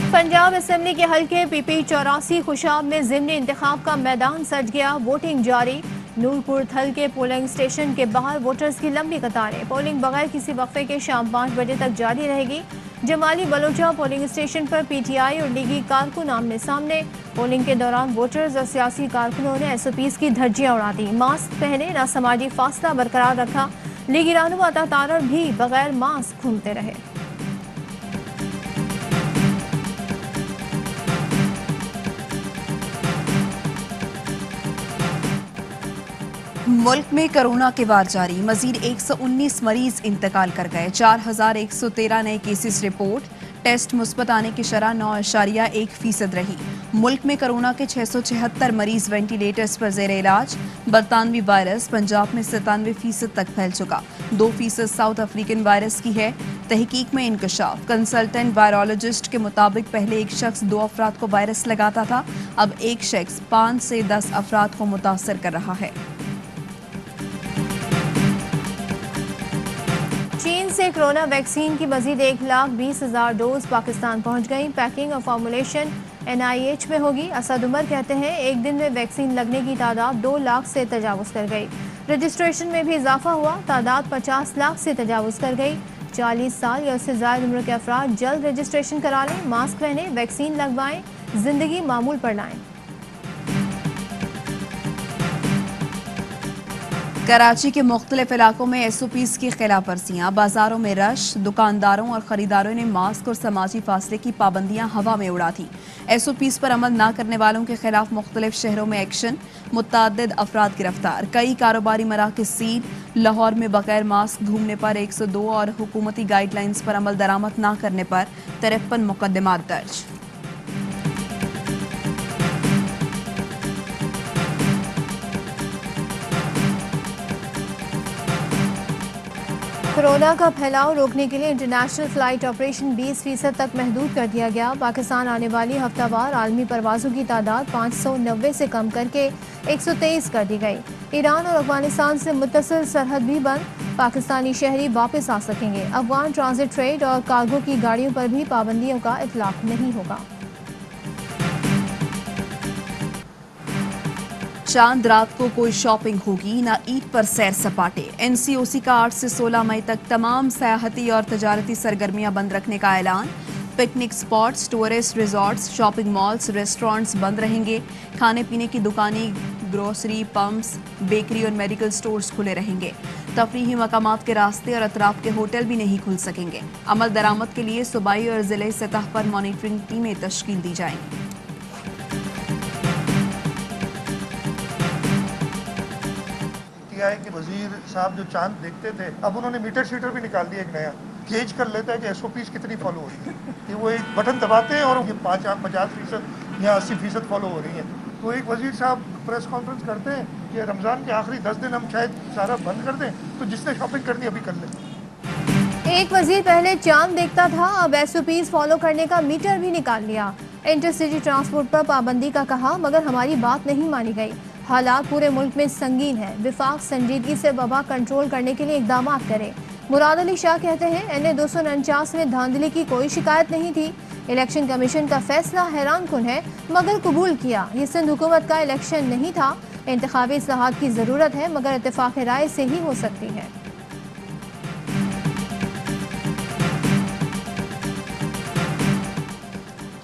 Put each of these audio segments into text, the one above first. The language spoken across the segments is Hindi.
पंजाब असेंबली के हल्के पीपी 84 खुशाब में ज़िमनी इंतखाब का मैदान सज गया। वोटिंग जारी। नूरपुर थल के पोलिंग स्टेशन के बाहर वोटर्स की लंबी कतारें। पोलिंग बगैर किसी वक्फे के शाम 5 बजे तक जारी रहेगी। जमाली बलोचा पोलिंग स्टेशन पर पीटीआई और लीगी कारकुन आमने सामने। पोलिंग के दौरान वोटर्स और सियासी कारकुनों ने एसओपीज़ की धज्जियां उड़ा दी। मास्क पहने, ना समाजी फासला बरकरार रखा। लीगी रहनुमा तातारर भी बगैर मास्क घूमते रहे। मुल्क में कोरोना के वार जारी। मजीद 119 मरीज इंतकाल कर गए। 4113 नए केसेस रिपोर्ट। टेस्ट मुस्बत आने की शरह 9.1% रही। मुल्क में कोरोना के 676 मरीज वेंटिलेटर्स पर जेर इलाज। बरतानवी वायरस पंजाब में 97% तक फैल चुका। 2% साउथ अफ्रीकन वायरस की है। तहकीक में इंकशाफ। कंसल्टेंट वायरोलॉजिस्ट के मुताबिक पहले एक शख्स 2 अफराद को वायरस लगाता था, अब एक शख्स 5 से 10 अफराद को मुतासर कर रहा है। चीन से कोरोना वैक्सीन की मजीद 1,20,000 डोज पाकिस्तान पहुंच गई। पैकिंग और फॉर्मुलेशन NIH में होगी। असद उमर कहते हैं एक दिन में वैक्सीन लगने की तादाद 2 लाख से तजावुज कर गई। रजिस्ट्रेशन में भी इजाफा हुआ। तादाद 50 लाख से तजावुज कर गई। 40 साल या उससे ज़ायद उम्र के अफराद जल्द रजिस्ट्रेशन करा लें। मास्क पहने, वैक्सीन लगवाएं, जिंदगी मामूल पर लाएं। कराची के मुख्तलिफ इलाकों में SOPs की खिलाफ वर्जियाँ। बाजारों में रश। दुकानदारों और खरीदारों ने मास्क और समाजी फासले की पाबंदियां हवा में उड़ा दी। SOPs पर अमल न करने वालों के खिलाफ मुख्तलिफ शहरों में एक्शन। मुतअद्दिद अफराद गिरफ्तार। कई कारोबारी मराकज़ सील। लाहौर में बगैर मास्क घूमने पर 102 और हुकूमती गाइडलाइंस पर अमल दरामद न करने पर 53 मुकदमात दर्ज। कोरोना का फैलाव रोकने के लिए इंटरनेशनल फ्लाइट ऑपरेशन 20% तक महदूद कर दिया गया। पाकिस्तान आने वाली हफ्तावार आलमी परवाज़ों की तादाद 590 से कम करके 123 कर दी गई। ईरान और अफगानिस्तान से मुत्तसिल सरहद भी बंद। पाकिस्तानी शहरी वापस आ सकेंगे। अफगान ट्रांजिट ट्रेड और कार्गो की गाड़ियों पर भी पाबंदियों का इतलाक नहीं होगा। चांद रात को कोई शॉपिंग होगी, ना ईद पर सैर सपाटे। NCOC का 8 से 16 मई तक तमाम सयाहती और तजारती सरगर्मियां बंद रखने का ऐलान। Picnic spots, tourist resorts, shopping malls, restaurants बंद रहेंगे। खाने पीने की दुकानें, ग्रोसरी, पम्प्स, बेकरी और मेडिकल स्टोर्स खुले रहेंगे। तफरीही मकामात के रास्ते और अतराफ के होटल भी नहीं खुल सकेंगे। अमल दरामद के लिए सूबाई और जिले सतह पर मॉनिटरिंग टीमें तश्कील दी जाएंगी। के वजीर साहब जो चांद देखते थे, अब उन्होंने मीटर शीटर भी निकाल दिया एक नया। गेज कर लेता है कि SOPs कितनी फॉलो हो रही है। कि वो एक बटन दबाते हैं और ये 50% या 80% फॉलो हो रही है। तो एक वजीर साहब प्रेस कॉन्फ्रेंस करते हैं कि रमज़ान के आखिरी 10 दिन हम शायद सारा बंद कर दें, तो जिसने शॉपिंग करनी अभी कर ले। एक वजीर पहले चांद देखता था, अब SOPs फॉलो करने का मीटर भी निकाल लिया। इंटरसिटी ट्रांसपोर्ट पर पाबंदी का कहा, मगर हमारी बात नहीं मानी गई। हालात पूरे मुल्क में संगीन है। विफाक संजीदगी से वबा कंट्रोल करने के लिए इकदाम करे। मुराद अली शाह कहते हैं NA 249 में धांधली की कोई शिकायत नहीं थी। इलेक्शन कमीशन का फैसला हैरान कुन है, मगर कबूल किया। ये सिंध हुकूमत का इलेक्शन नहीं था। इंतखाबी इस्लाहात की ज़रूरत है, मगर इत्तेफाक राय से ही हो सकती है।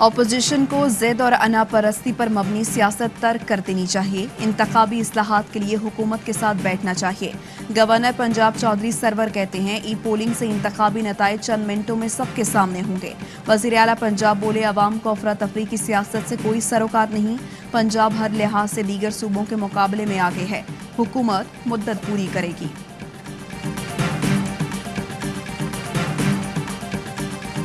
अपोजिशन को ज़िद और अना परस्ती पर मबनी सियासत तर्क कर देनी चाहिए। इंतखाबी इस्लाहात के लिए हुकूमत के साथ बैठना चाहिए। गवर्नर पंजाब चौधरी सरवर कहते हैं ई पोलिंग से इंतखाबी नताइज चंद मिनटों में सबके सामने होंगे। वज़ीर आला पंजाब बोले अवाम को अफरा तफरी की सियासत से कोई सरोकार नहीं। पंजाब हर लिहाज से दीगर सूबों के मुकाबले में आगे है। हुकूमत मुद्दत पूरी करेगी।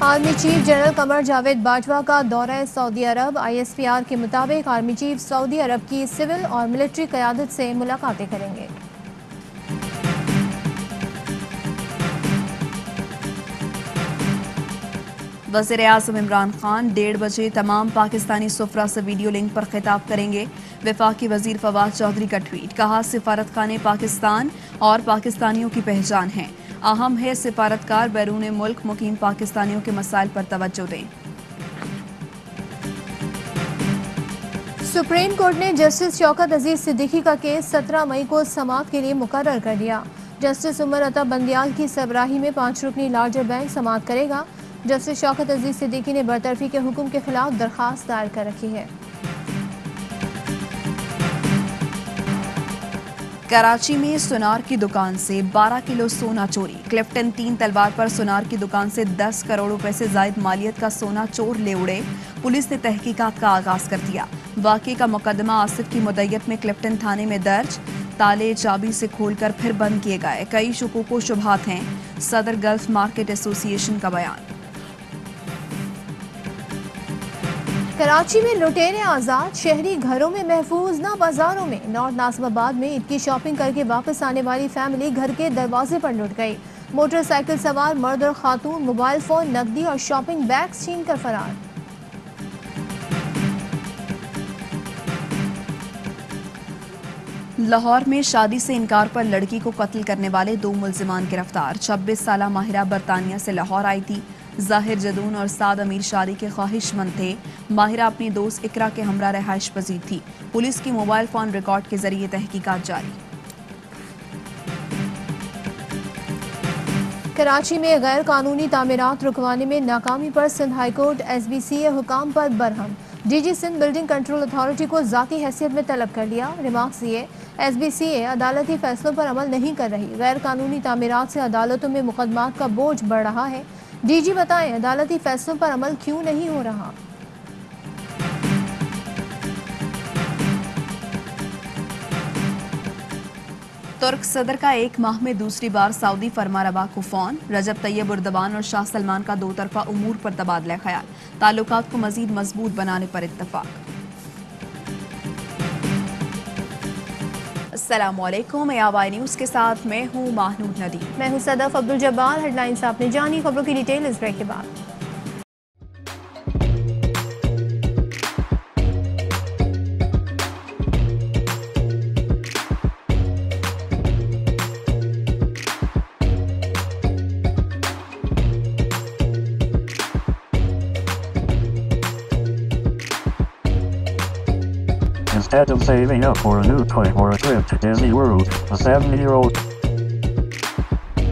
Army chief general Qamar Javed Bajwa का दौरा सऊदी अरब। ISPR के मुताबिक आर्मी चीफ सऊदी अरब की सिविल और मिलिट्री क़यादत से मुलाकातें करेंगे। वज़ीर-ए-आज़म इमरान खान 1:30 बजे तमाम पाकिस्तानी सुफरा से वीडियो लिंक पर खिताब करेंगे। वफाकी वज़ीर फवाद चौधरी का ट्वीट, कहा सिफारत खाने पाकिस्तान और पाकिस्तानियों की पहचान है। अहम है सिफारतकार बैरून मुल्क मुकीम पाकिस्तानियों के मसाइल पर तवज्जो दें। सुप्रीम कोर्ट ने जस्टिस शौकत अजीज सिद्दीकी का केस 17 मई को समाअत के लिए मुकर्रर कर दिया। जस्टिस उमर अता बंदियाल की सरबराही में 5 रुकनी लार्जर बेंच समाअत करेगा। जस्टिस शौकत अजीज सिद्दीकी ने बरतरफी के हुक्म के खिलाफ दरखास्त दायर कर रखी है। कराची में सुनार की दुकान से 12 किलो सोना चोरी। क्लिफ्टन 3 तलवार पर सुनार की दुकान से 10 करोड़ रुपए से जायद मालियत का सोना चोर ले उड़े। पुलिस ने तहकीकात का आगाज कर दिया। वाकये का मुकदमा आसिफ की मुद्दत में क्लिफ्टन थाने में दर्ज। ताले चाबी से खोलकर फिर बंद किए गए। कई शुकूक व शुबहात हैं। सदर गल्फ मार्केट एसोसिएशन का बयान। कराची में लुटेरे आजाद, शहरी घरों में महफूज ना बाजारों में। नॉर्थ नासिमाबाद में ईद की शॉपिंग करके वापस आने वाली फैमिली घर के दरवाजे पर लुट गई। मोटरसाइकिल सवार मर्द और खातून मोबाइल फोन, नकदी और शॉपिंग बैग्स छीन कर फरार। लाहौर में शादी से इनकार पर लड़की को कत्ल करने वाले 2 मुल्जिमान गिरफ्तार। 26 साला माहिरा बरतानिया से लाहौर आई थी। जाहिर जदून और साद अमीर शादी के ख्वाहिशमंद थे। माहिरा अपनी दोस्त इकरा के हमरा रहाइश पजीर थी। पुलिस की मोबाइल फोन रिकॉर्ड के जरिए तहकीकात जारी। कराची में गैर कानूनी तामीरात रुकवाने में नाकामी पर सिंध हाईकोर्ट SBCA हुकाम पर बरहम। DG Sindh building control authority को जाती हैसियत में तलब कर लिया। रिमार्क्स ये, SBCA अदालती फैसलों पर अमल नहीं कर रही। गैर कानूनी तामीरात से अदालतों में मुकदमात का बोझ बढ़ रहा है। DG बताएं अदालती फैसलों पर अमल क्यों नहीं हो रहा। तुर्क सदर का 1 माह में दूसरी बार सऊदी फरमारवा को फोन। रजब तैयब उर्दवान और शाह सलमान का 2 तरफा उमूर पर तबादला ख्याल। ताल्लुकात को मजीद मजबूत बनाने पर इत्तफाक। अस्सलामुअलैकुम, ABI न्यूज़ के साथ मैं हूँ महनूद नदीम। मैं हूँ सदफ अब्दुल जब्बार। हेडलाइंस आपने जानी, खबरों की डिटेल इस ब्रेक के बाद। Instead of saving up for a new toy or a trip to Disney World, a 7-year-old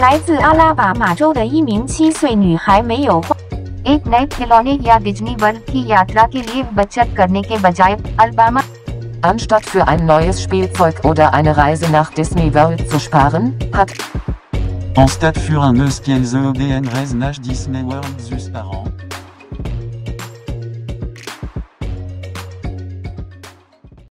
来自阿拉巴马州的一名7岁女孩没有花 एक नए खिलौने या डिज्नी वर्ल्ड की यात्रा के लिए बचत करने के बजाय Alabama Anstatt für ein neues Spielzeug oder eine Reise nach Disney World zu sparen, hat En stade für un eus qu'elles EDN Reise nach Disney World zus par an.